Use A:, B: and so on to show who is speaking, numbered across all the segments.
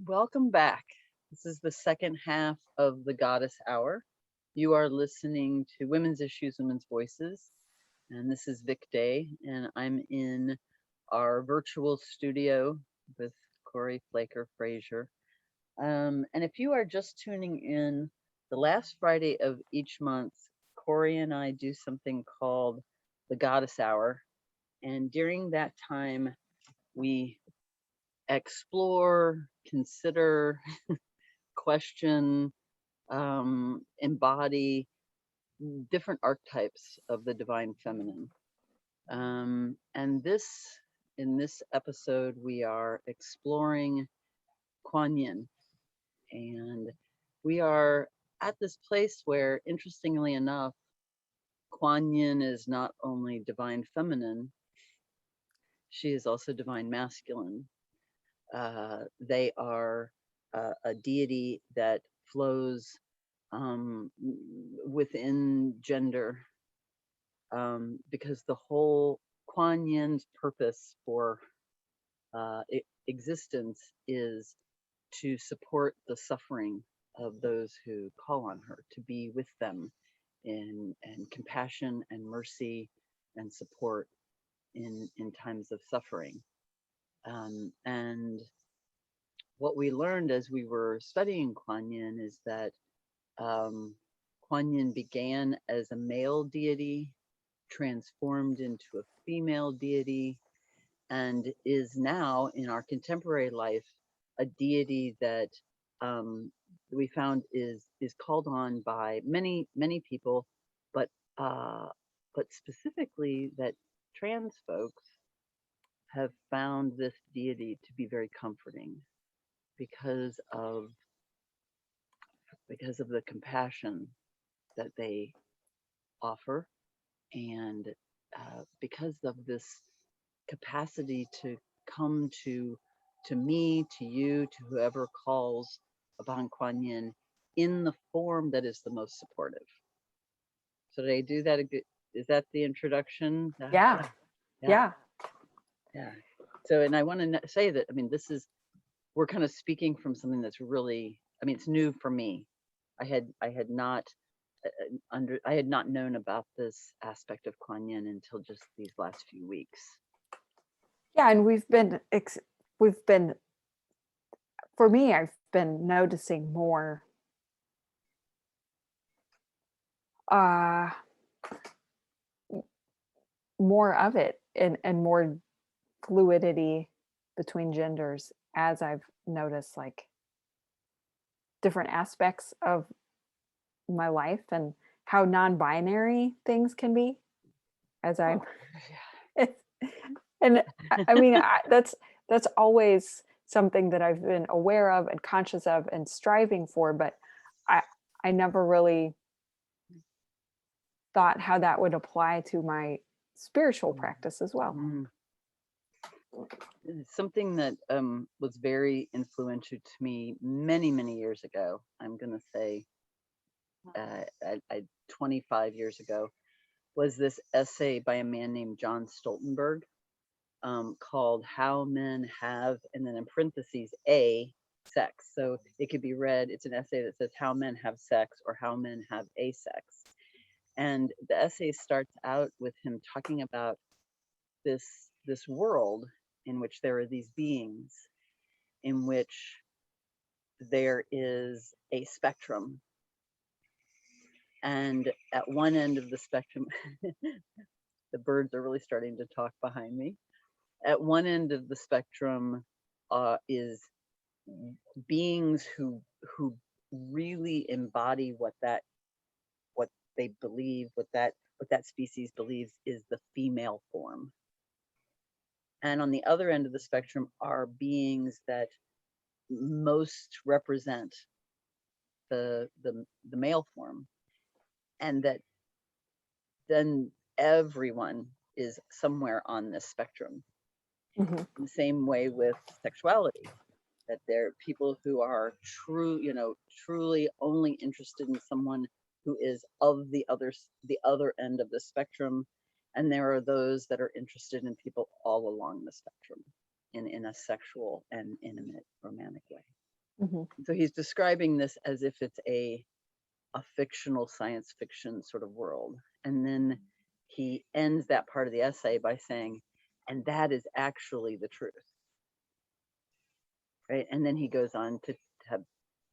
A: Welcome back. This is the second half of the Goddess Hour. You are listening to Women's Issues, Women's Voices, and this is Vic Day, and I'm in our virtual studio with Corri, Flaker, Fraser. And if you are just tuning in, the last Friday of each month, Corri and I do something called the Goddess Hour, and during that time, we explore, consider, question, embody different archetypes of the divine feminine. And in this episode, we are exploring Quan Yin. And we are at this place where, interestingly enough, Quan Yin is not only divine feminine, she is also divine masculine. They are a deity that flows within gender, because the whole Kuan Yin's purpose for existence is to support the suffering of those who call on her, to be with them in compassion and mercy and support in times of suffering. And what we learned as we were studying Kuan Yin is that Kuan Yin began as a male deity, transformed into a female deity, and is now in our contemporary life a deity that we found is called on by many people, but specifically that trans folks have found this deity to be very comforting because of the compassion that they offer, and because of this capacity to come to me, to you, to whoever calls upon Kuan Yin in the form that is the most supportive. So did I do that? Is that the introduction?
B: Yeah.
A: Yeah. So, and I want to say that, I mean, we're kind of speaking from something that's really, I mean, it's new for me. I had not known about this aspect of Kuan Yin until just these last few weeks.
B: Yeah, and we've been for me, I've been noticing more more of it, and more fluidity between genders, as I've noticed like different aspects of my life and how non-binary things can be, as I and I mean that's always something that I've been aware of and conscious of and striving for, but I never really thought how that would apply to my spiritual practice as well.
A: Something that was very influential to me many years ago, I'm going to say 25 years ago, was this essay by a man named John Stoltenberg, called How Men Have, and then in parentheses, A, Sex. So it could be read, it's an essay that says How Men Have Sex or How Men Have a Sex. And the essay starts out with him talking about this world in which there are these beings, in which there is a spectrum. And at one end of the spectrum, the birds are really starting to talk behind me. At one end of the spectrum is beings who really embody what they believe, what that species believes is the female form. And on the other end of the spectrum are beings that most represent the male form, and that then everyone is somewhere on this spectrum.
B: Mm-hmm.
A: The same way with sexuality, that there are people who are truly only interested in someone who is of the other end of the spectrum, and there are those that are interested in people all along the spectrum in a sexual and intimate romantic way.
B: Mhm.
A: So he's describing this as if it's a fictional science fiction sort of world. And then he ends that part of the essay by saying, and that is actually the truth. Right. And then he goes on to have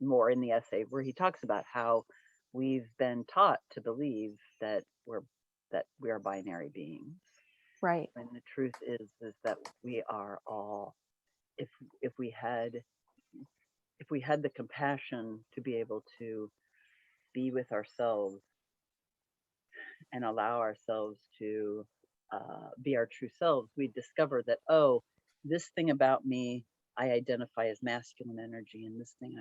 A: more in the essay where he talks about how we've been taught to believe that we are binary beings.
B: Right.
A: And the truth is that we are all, if if we had if we had the compassion to be able to be with ourselves and allow ourselves to be our true selves, we discover that, oh, this thing about me, I identify as masculine energy, and this thing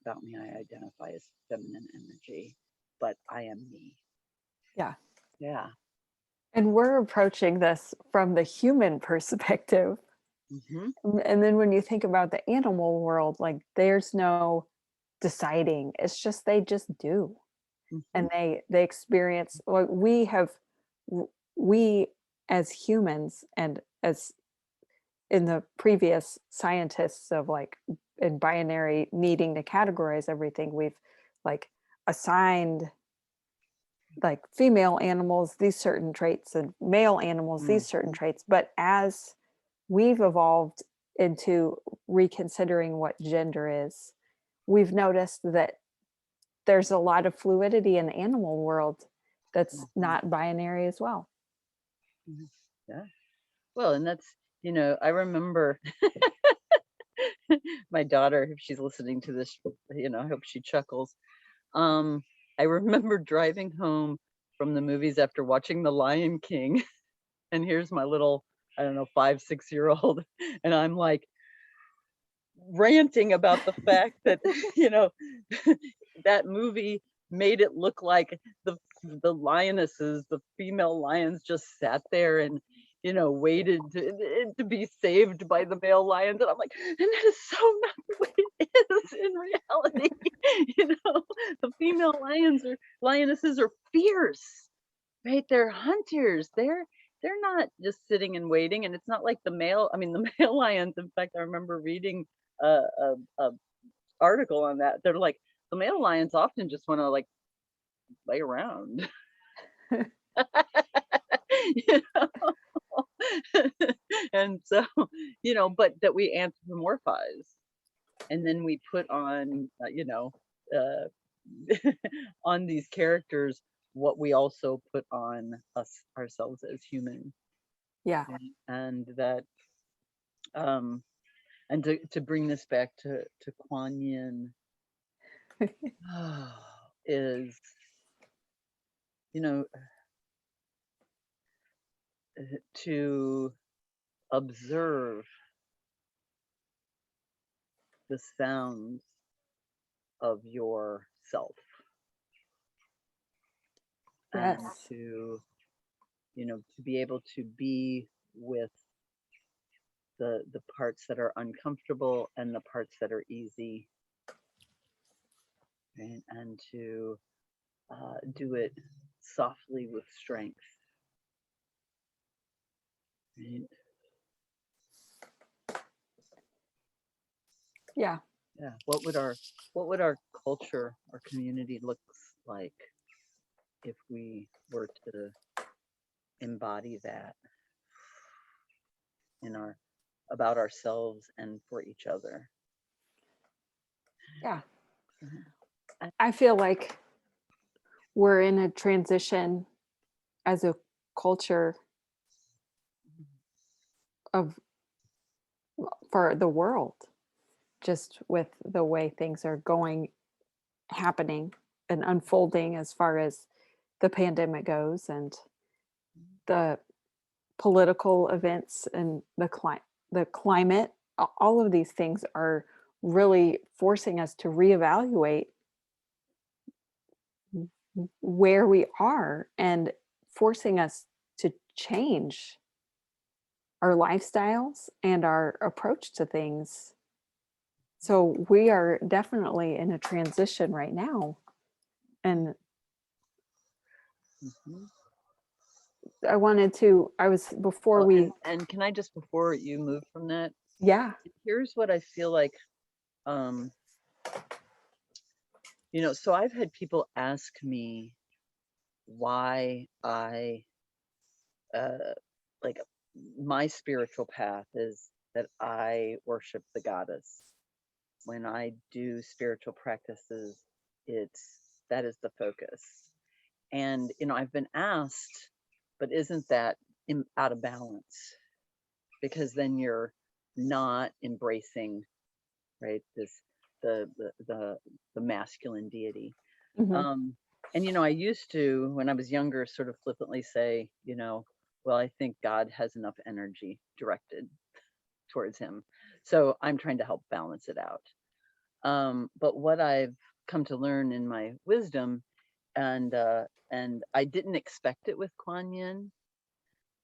A: about me, I identify as feminine energy, but I am me.
B: Yeah.
A: Yeah.
B: And we're approaching this from the human perspective.
A: Mm-hmm.
B: And then when you think about the animal world, like there's no deciding. It's just they just do.
A: Mm-hmm.
B: And they experience like we as humans and as in the previous scientists of like in binary needing to categorize everything, we've like assigned like female animals these certain traits and male animals these certain traits. But as we've evolved into reconsidering what gender is, we've noticed that there's a lot of fluidity in the animal world that's
A: Mm-hmm.
B: not binary as well.
A: Yeah. Well, and that's, I remember my daughter, if she's listening to this, I hope she chuckles. I remember driving home from the movies after watching The Lion King, and here's my little, I don't know, 5, 6-year-old, and I'm like ranting about the fact that, that movie made it look like the lionesses, the female lions, just sat there and waited to be saved by the male lions, and I'm like, and that is so not the way it is in reality. The female lionesses are fierce, right? They're hunters. They're not just sitting and waiting, and it's not like the male lions. In fact, I remember reading a article on that. They're like, the male lions often just want to like lay around. you know? And so, but that we anthropomorphize, and then we put on, on these characters what we also put on ourselves as human.
B: Yeah.
A: And that, and to bring this back to Quan Yin, is, to observe the sounds of yourself, and
B: Yes.
A: to be able to be with the parts that are uncomfortable and the parts that are easy, right? And to do it softly with strength, right?
B: Yeah.
A: Yeah. What would our culture, our community look like if we were to embody that in about ourselves and for each other?
B: Yeah.
A: Mhm.
B: I feel like we're in a transition as a culture of for the world, just with the way things are happening and unfolding as far as the pandemic goes and the political events and the climate. All of these things are really forcing us to reevaluate where we are and forcing us to change our lifestyles and our approach to things. So we are definitely in a transition right now. And
A: Mhm.
B: I was before
A: Well,
B: we,
A: and can I just, before you move from that,
B: yeah,
A: here's what I feel like, um, So I've had people ask me why I like my spiritual path is that I worship the goddess. When I do spiritual practices, it's that is the focus. And I've been asked, but isn't that out of balance? Because then you're not embracing, right, this the masculine deity.
B: Mhm.
A: And I used to, when I was younger, sort of flippantly say, well, I think God has enough energy directed towards him, so I'm trying to help balance it out. But what I've come to learn in my wisdom, and I didn't expect it with Quan Yin.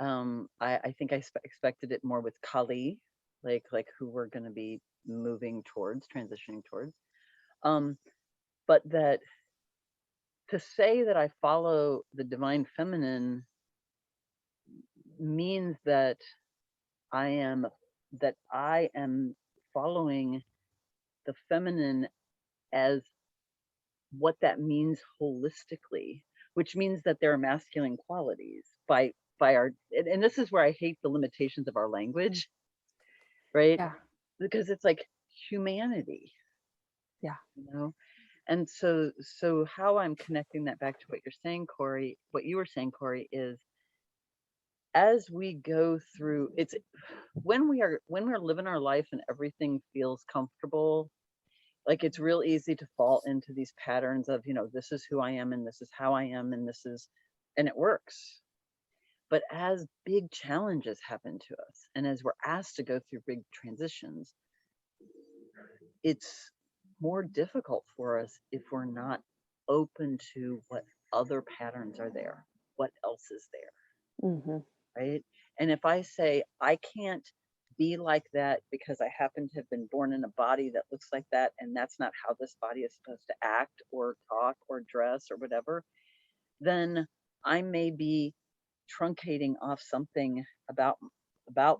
A: I think I expected it more with Kali, like who we're going to be moving towards, transitioning towards. But that to say that I follow the divine feminine means that I am following the feminine as what that means holistically, which means that there are masculine qualities by our, and this is where I hate the limitations of our language, right?
B: Yeah.
A: Because it's like humanity,
B: Yeah.
A: And so how I'm connecting that back to what you're saying, Corri, what you were saying, Corri, is as we go through, it's when we're living our life and everything feels comfortable, like it's real easy to fall into these patterns of, this is who I am and this is how I am and and it works. But as big challenges happen to us and as we're asked to go through big transitions, it's more difficult for us if we're not open to what other patterns are there, what else is there,
B: Mhm.
A: right? And if I say I can't be like that because I happen to have been born in a body that looks like that, and that's not how this body is supposed to act or talk or dress or whatever, then I may be truncating off something about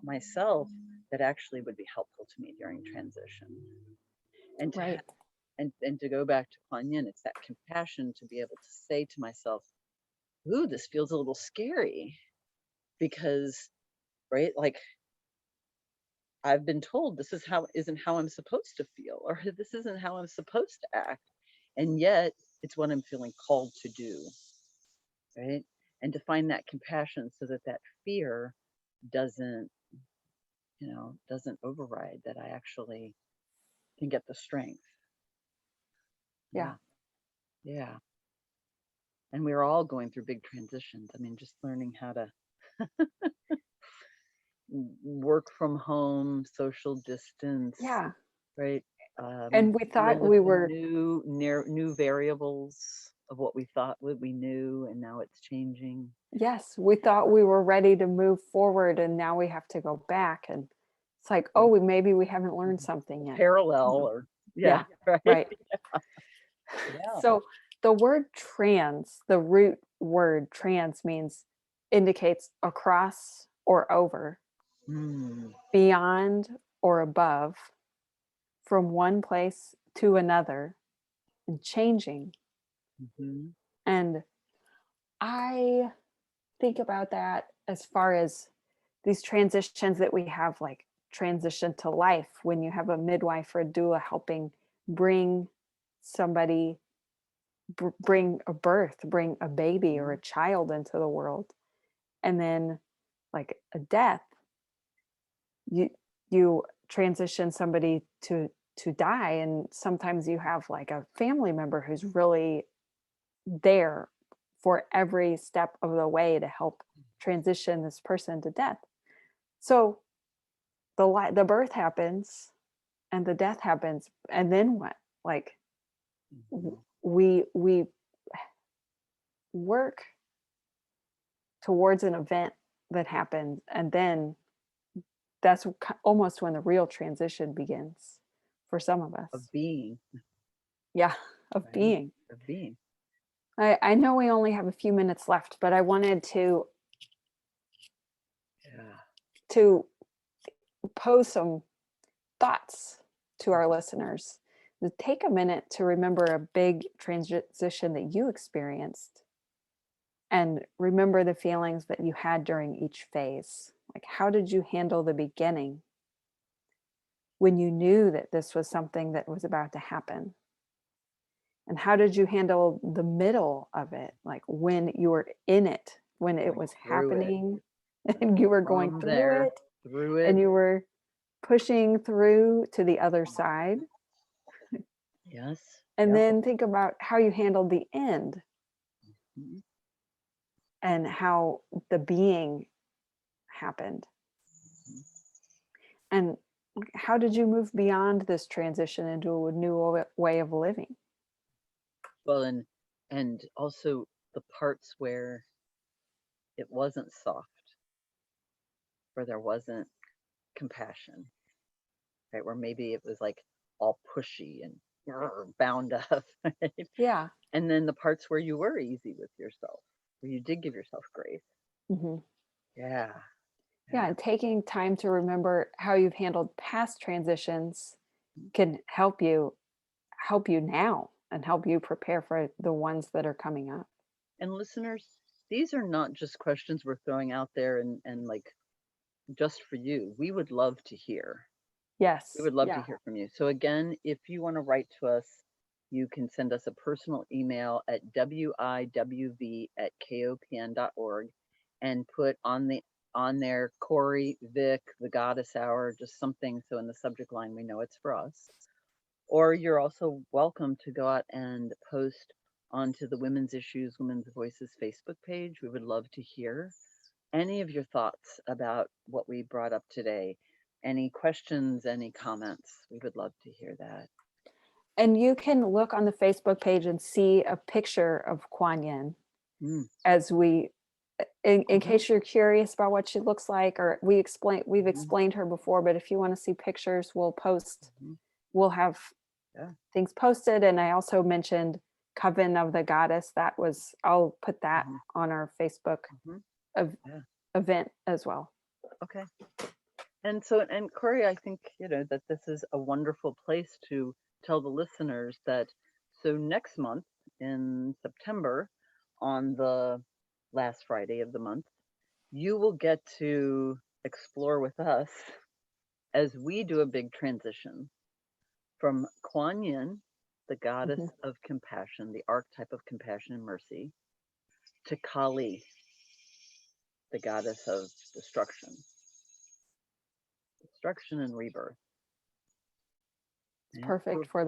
A: myself that actually would be helpful to me during transition. And to
B: Right.
A: and to go back to Kwan Yin, it's that compassion to be able to say to myself, "Ooh, this feels a little scary," because, right, like I've been told this isn't how I'm supposed to feel, or this isn't how I'm supposed to act, and yet it's what I'm feeling called to do, right? And to find that compassion so that that fear doesn't, doesn't override, that I actually can get the strength.
B: Yeah.
A: Yeah, yeah. And we're all going through big transitions. I mean, just learning how to work from home, social distance,
B: Yeah.
A: right?
B: And we
A: Deal
B: thought
A: with
B: we
A: the
B: were,
A: new variables of what we thought what we knew, and now it's changing.
B: yes, we thought we were ready to move forward and now we have to go back, and it's like,
A: Yeah.
B: oh, maybe we haven't learned something yet.
A: Parallel,
B: Mhm.
A: or
B: Yeah.
A: yeah, right.
B: Right.
A: Yeah.
B: So the word trans, the root word trans means indicates across or over,
A: Mm,
B: beyond or above, from one place to another, and changing.
A: hmm
B: And I think about that as far as these transitions that we have, like transition to life, when you have a midwife or a doula helping bring somebody, bring a birth, bring a baby or a child into the world, and then like a death, you you transition somebody to die, and sometimes you have like a family member who's really there for every step of the way to help transition this person to death. So the birth happens and the death happens, and then what? Like
A: hmm
B: we work towards an event that happens, and then that's almost when the real transition begins for some of us.
A: Of being,
B: Yeah, of
A: right?
B: being.
A: Of being.
B: I know we only have a few minutes left, but I wanted
A: Yeah.
B: to pose some thoughts to our listeners take a minute to remember a big transition that you experienced and remember the feelings that you had during each phase. Like, how did you handle the beginning when you knew that this was something that was about to happen? And how did you handle the middle of it? Like when you were in it, when it
A: Going
B: was
A: through it.
B: happening and you were going
A: From
B: through
A: there,
B: it
A: through it.
B: and you were pushing through to the other side.
A: Yes.
B: And
A: Yep.
B: then think about how you handled the end
A: Mhm.
B: and how the being happened. And how did you move beyond this transition into a new way of living?
A: Well, and also the parts where it wasn't soft, where there wasn't compassion, right? Where maybe it was like all pushy and bound up, right?
B: Yeah.
A: And then the parts where you were easy with yourself, where you did give yourself grace.
B: Mm-hmm.
A: Yeah.
B: Yeah, and taking time to remember how you've handled past transitions
A: Mhm.
B: can help you now and help you prepare for the ones that are coming up.
A: And listeners, these are not just questions we're throwing out there and like just for you. We would love to hear. We
B: Yes.
A: would love to
B: Yeah.
A: hear from you. So again, if you want to write to us, you can send us a personal email at wiwv@kopn.org and put on there Corri, Vic, the Goddess Hour, just something so in the subject line we know it's for us. Or you're also welcome to go out and post onto the Women's Issues, Women's Voices Facebook page. We would love to hear any of your thoughts about what we brought up today. Any questions, any comments? We would love to hear that.
B: And you can look on the Facebook page and see a picture of Kwan Yin
A: Mm,
B: as we in
A: mhm,
B: case you're curious about what she looks like, or we've
A: mhm,
B: explained her before, but if you want to see pictures,
A: mhm.
B: we'll have
A: Yeah.
B: things posted. And I also mentioned Coven of the Goddess. I'll put that
A: Mhm,
B: on our Facebook
A: mhm.
B: of
A: Yeah.
B: event as well.
A: Okay. And Corey, I think, that this is a wonderful place to tell the listeners that next month in September, on the last Friday of the month, you will get to explore with us as we do a big transition from Quan Yin, the goddess
B: Mhm.
A: of compassion, the archetype of compassion and mercy, to Kali, the goddess of destruction and rebirth.
B: It's
A: Yeah,
B: perfect for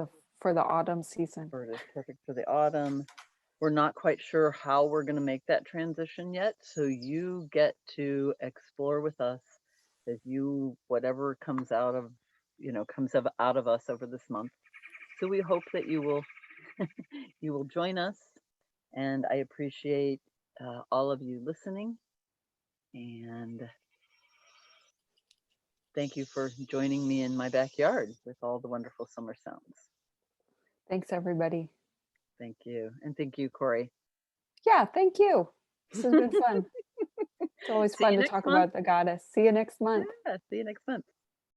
B: the autumn season.
A: it's perfect for the autumn. We're not quite sure how we're going to make that transition yet, so you get to explore with us as whatever comes out of us over this month. So we hope that you will join us, and I appreciate all of you listening, and thank you for joining me in my backyard with all the wonderful summer sounds.
B: Thanks, everybody.
A: Thank you, and thank you, Corey.
B: Yeah, thank you. This has been fun. It's always
A: See
B: fun
A: you
B: to
A: next
B: talk
A: month.
B: about the goddess. See you next month.
A: Yeah, see you next month.